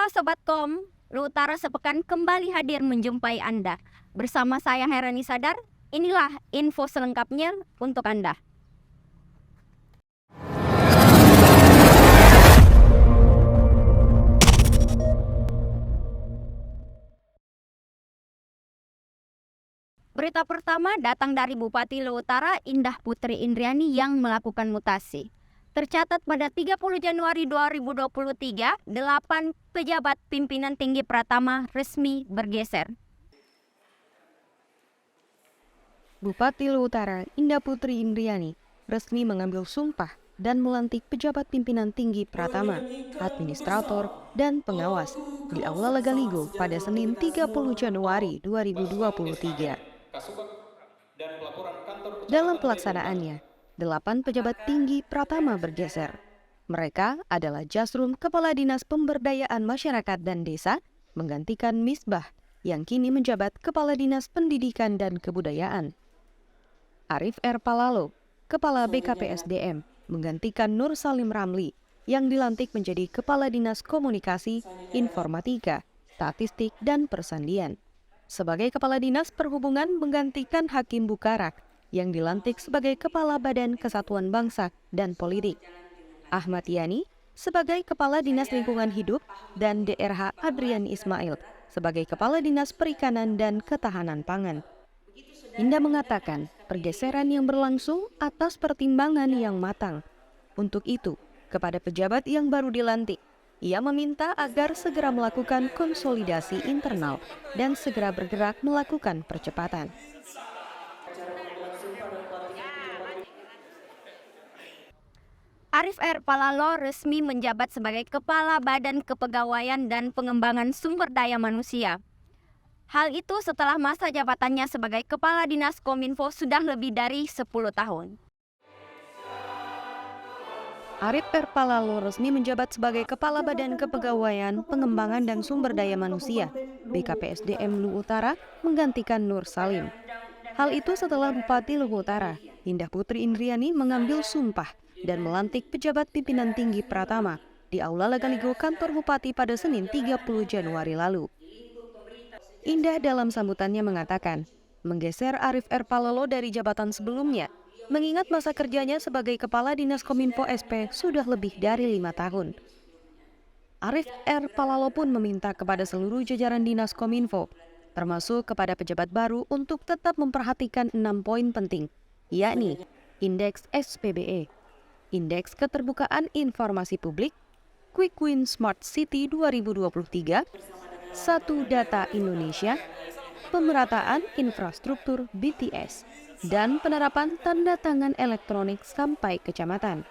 Halo Sobat Kom, Lu Utara Sepekan kembali hadir menjumpai Anda. Bersama saya Herani Sadar, inilah info selengkapnya untuk Anda. Berita pertama datang dari Bupati Lu Utara Indah Putri Indriani yang melakukan mutasi. Tercatat pada 30 Januari 2023, 8 pejabat pimpinan tinggi Pratama resmi bergeser. Bupati Lu Utara Indah Putri Indriani resmi mengambil sumpah dan melantik pejabat pimpinan tinggi Pratama, administrator, dan pengawas di Aula Legaligo pada Senin 30 Januari 2023. Dalam pelaksanaannya, 8 pejabat tinggi Pratama bergeser. Mereka adalah Jasrum Kepala Dinas Pemberdayaan Masyarakat dan Desa, menggantikan Misbah yang kini menjabat Kepala Dinas Pendidikan dan Kebudayaan. Arif R. Palalo, Kepala BKPSDM, menggantikan Nur Salim Ramli yang dilantik menjadi Kepala Dinas Komunikasi, Informatika, Statistik, dan Persandian. Sebagai Kepala Dinas Perhubungan menggantikan Hakim Bukarak yang dilantik sebagai Kepala Badan Kesatuan Bangsa dan Politik. Ahmad Yani sebagai Kepala Dinas Lingkungan Hidup dan DRH Adrian Ismail sebagai Kepala Dinas Perikanan dan Ketahanan Pangan. Indah mengatakan pergeseran yang berlangsung atas pertimbangan yang matang. Untuk itu, kepada pejabat yang baru dilantik, ia meminta agar segera melakukan konsolidasi internal dan segera bergerak melakukan percepatan. Arif R. Palalo resmi menjabat sebagai Kepala Badan Kepegawaian dan Pengembangan Sumber Daya Manusia. Hal itu setelah masa jabatannya sebagai Kepala Dinas Kominfo sudah lebih dari 10 tahun. Arif R. Palalo resmi menjabat sebagai Kepala Badan Kepegawaian, Pengembangan dan Sumber Daya Manusia BKPSDM Lu Utara menggantikan Nur Salim. Hal itu setelah Bupati Lu Utara Indah Putri Indriani mengambil sumpah dan melantik pejabat pimpinan tinggi Pratama di Aula Legaligo kantor Bupati pada Senin 30 Januari lalu. Indah dalam sambutannya mengatakan, menggeser Arif R. Palalo dari jabatan sebelumnya, mengingat masa kerjanya sebagai Kepala Dinas Kominfo SP sudah lebih dari 5 tahun. Arif R. Palalo pun meminta kepada seluruh jajaran Dinas Kominfo, termasuk kepada pejabat baru untuk tetap memperhatikan 6 poin penting, yakni Indeks SPBE, Indeks Keterbukaan Informasi Publik, Quick Win Smart City 2023, Satu Data Indonesia, pemerataan infrastruktur BTS, dan penerapan tanda tangan elektronik sampai kecamatan.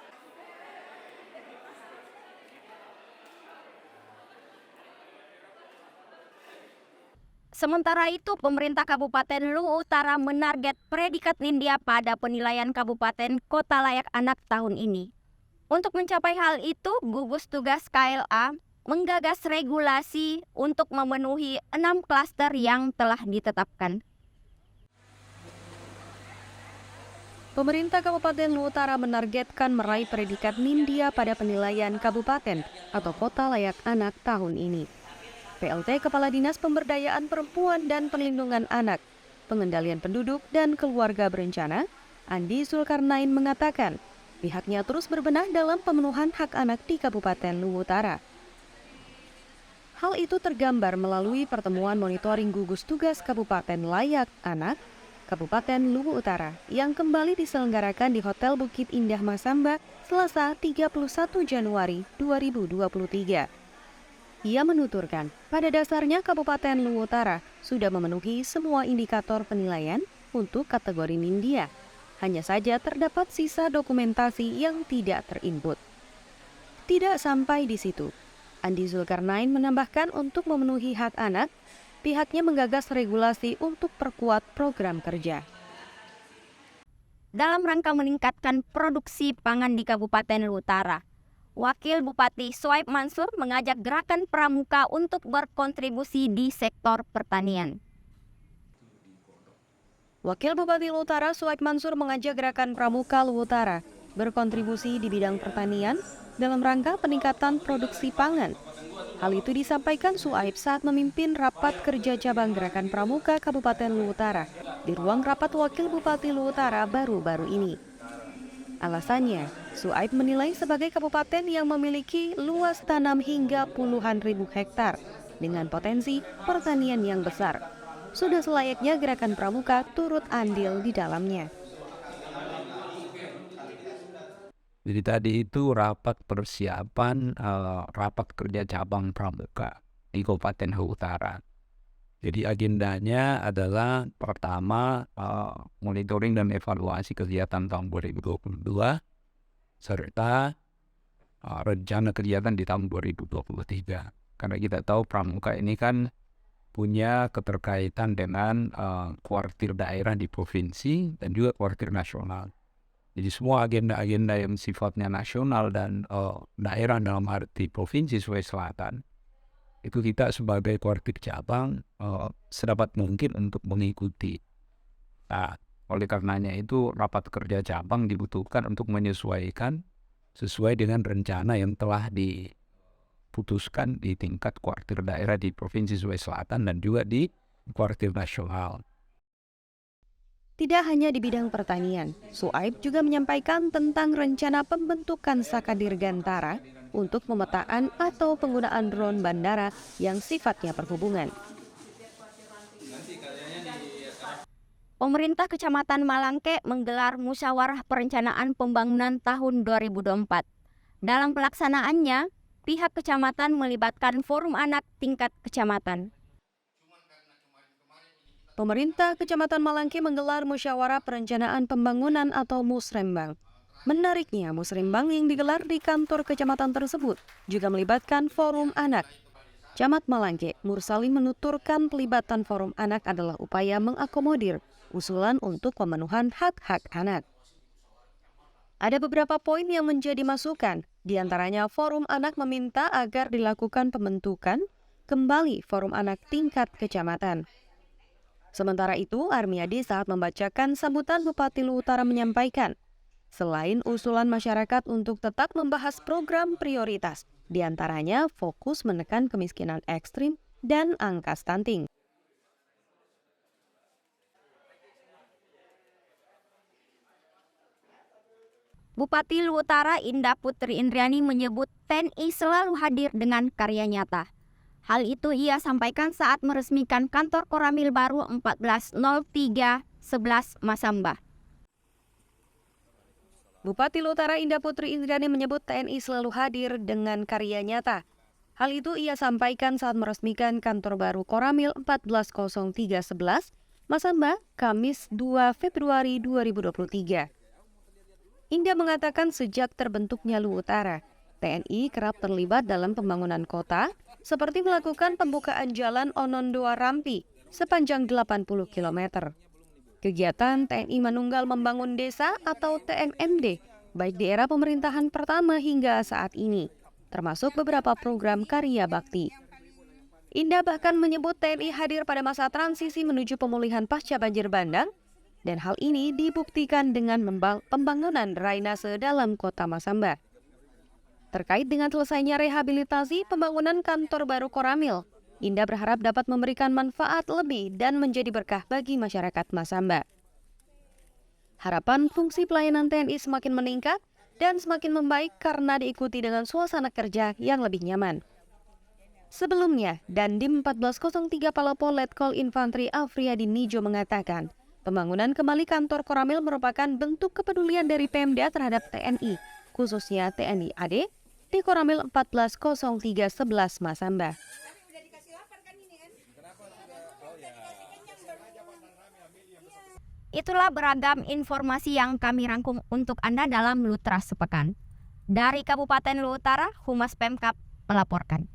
Sementara itu, pemerintah Kabupaten Lu Utara menarget predikat Nindya pada penilaian Kabupaten Kota Layak Anak tahun ini. Untuk mencapai hal itu, gugus tugas KLA menggagas regulasi untuk memenuhi 6 klaster yang telah ditetapkan. Pemerintah Kabupaten Lu Utara menargetkan meraih predikat Nindya pada penilaian kabupaten atau kota layak anak tahun ini. PLT Kepala Dinas Pemberdayaan Perempuan dan Perlindungan Anak, Pengendalian Penduduk dan Keluarga Berencana, Andi Zulkarnain mengatakan, pihaknya terus berbenah dalam pemenuhan hak anak di Kabupaten Lu Utara. Hal itu tergambar melalui pertemuan monitoring gugus tugas Kabupaten Layak Anak, Kabupaten Lu Utara yang kembali diselenggarakan di Hotel Bukit Indah Masamba, Selasa 31 Januari 2023. Ia menuturkan, pada dasarnya Kabupaten Lu Utara sudah memenuhi semua indikator penilaian untuk kategori Nindya. Hanya saja terdapat sisa dokumentasi yang tidak terinput. Tidak sampai di situ. Andi Zulkarnain menambahkan untuk memenuhi hak anak, pihaknya menggagas regulasi untuk perkuat program kerja. Dalam rangka meningkatkan produksi pangan di Kabupaten Lu Utara, Wakil Bupati Suaib Mansur mengajak gerakan pramuka untuk berkontribusi di sektor pertanian. Wakil Bupati Lu Utara Suaib Mansur mengajak gerakan pramuka Lu Utara berkontribusi di bidang pertanian dalam rangka peningkatan produksi pangan. Hal itu disampaikan Suaib saat memimpin rapat kerja cabang Gerakan Pramuka Kabupaten Luwu Utara di ruang rapat Wakil Bupati Luwu Utara baru-baru ini. Alasannya, Suaib menilai sebagai kabupaten yang memiliki luas tanam hingga puluhan ribu hektar dengan potensi pertanian yang besar. Sudah selayaknya Gerakan Pramuka turut andil di dalamnya. Jadi tadi itu rapat persiapan rapat kerja cabang Pramuka di Kabupaten Luwu Utara. Jadi agendanya adalah pertama monitoring dan evaluasi kegiatan tahun 2022 serta rencana kegiatan di tahun 2023. Karena kita tahu Pramuka ini kan punya keterkaitan dengan kuartir daerah di provinsi dan juga kuartir nasional. Jadi semua agenda-agenda yang sifatnya nasional dan daerah dalam arti provinsi Sulawesi Selatan, itu kita sebagai kuartir cabang sedapat mungkin untuk mengikuti. Nah, oleh karenanya itu rapat kerja cabang dibutuhkan untuk menyesuaikan sesuai dengan rencana yang telah diputuskan di tingkat kuartir daerah di Provinsi Sulawesi Selatan dan juga di kuartir nasional. Tidak hanya di bidang pertanian, Suaib juga menyampaikan tentang rencana pembentukan Sakadir Gantara untuk pemetaan atau penggunaan drone bandara yang sifatnya perhubungan. Pemerintah Kecamatan Malangke menggelar musyawarah perencanaan pembangunan tahun 2024. Dalam pelaksanaannya, pihak kecamatan melibatkan forum anak tingkat kecamatan. Pemerintah Kecamatan Malangke menggelar musyawarah perencanaan pembangunan atau Musrembang. Menariknya, Musrembang yang digelar di kantor kecamatan tersebut juga melibatkan forum anak. Camat Malangke, Mursalim menuturkan pelibatan forum anak adalah upaya mengakomodir usulan untuk pemenuhan hak-hak anak. Ada beberapa poin yang menjadi masukan, diantaranya forum anak meminta agar dilakukan pembentukan kembali forum anak tingkat kecamatan. Sementara itu, Armiadi saat membacakan sambutan Bupati Luwu Utara menyampaikan, selain usulan masyarakat untuk tetap membahas program prioritas, diantaranya fokus menekan kemiskinan ekstrim dan angka stunting. Bupati Luwu Utara Indah Putri Indriani menyebut TNI selalu hadir dengan karya nyata. Hal itu ia sampaikan saat meresmikan kantor Koramil baru 140311 Masamba. Bupati Luwu Utara Indah Putri Indriani menyebut TNI selalu hadir dengan karya nyata. Hal itu ia sampaikan saat meresmikan kantor baru Koramil 140311 Masamba, Kamis 2 Februari 2023. Indah mengatakan sejak terbentuknya Luwu Utara, TNI kerap terlibat dalam pembangunan kota, seperti melakukan pembukaan jalan Onondoa Rampi sepanjang 80 km. Kegiatan TNI Manunggal Membangun Desa atau TMMD, baik di era pemerintahan pertama hingga saat ini, termasuk beberapa program karya bakti. Indah bahkan menyebut TNI hadir pada masa transisi menuju pemulihan pasca banjir bandang, dan hal ini dibuktikan dengan pembangunan drainase dalam kota Masamba. Terkait dengan selesainya rehabilitasi pembangunan kantor baru Koramil, Indah berharap dapat memberikan manfaat lebih dan menjadi berkah bagi masyarakat Masamba. Harapan fungsi pelayanan TNI semakin meningkat dan semakin membaik karena diikuti dengan suasana kerja yang lebih nyaman. Sebelumnya, Dandim 1403 Palopo Letkol Infantri Afriyadi Nijo mengatakan, pembangunan kembali kantor Koramil merupakan bentuk kepedulian dari Pemda terhadap TNI, khususnya TNI AD, di Koramil 140311 Masamba. Itulah beragam informasi yang kami rangkum untuk Anda dalam Lutras Sepekan. Dari Kabupaten Luwu Utara, Humas Pemkab melaporkan.